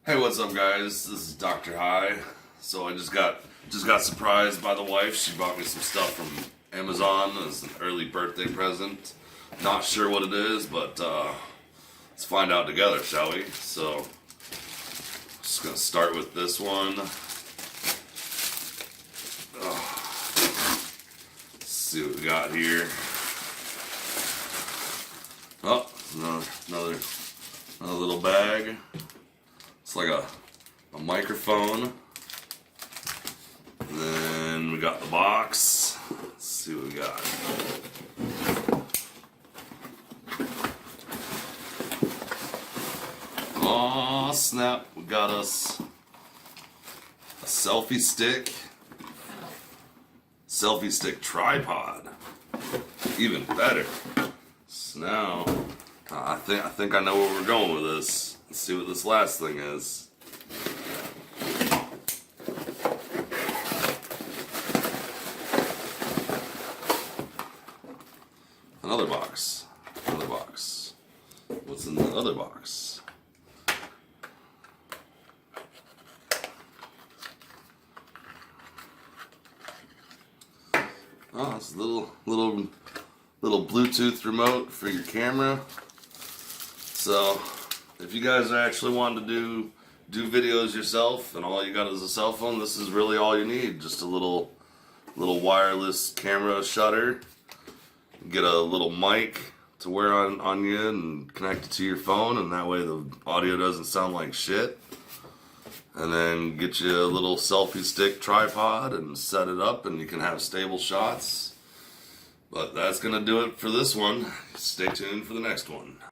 Hey, what's up, guys? This is Dr. High. So I just got surprised by the wife. She bought me some stuff from Amazon as an early birthday present. Not sure what it is, but let's find out together, shall we? So just gonna start with this one. Let's see what we got here. Oh, another little bag. It's like a microphone. And then we got the box. Let's see what we got. Oh snap, we got us a selfie stick. Selfie stick tripod. Even better. So now, I think I know where we're going with this. Let's see what this last thing is. Another box. Another box. What's in the other box? Oh, it's a little Bluetooth remote for your camera. So, if you guys are actually wanting to do videos yourself and all you got is a cell phone, this is really all you need. Just a little wireless camera shutter. Get a little mic to wear on you and connect it to your phone, and that way the audio doesn't sound like shit. And then get you a little selfie stick tripod and set it up, and you can have stable shots. But that's gonna do it for this one. Stay tuned for the next one.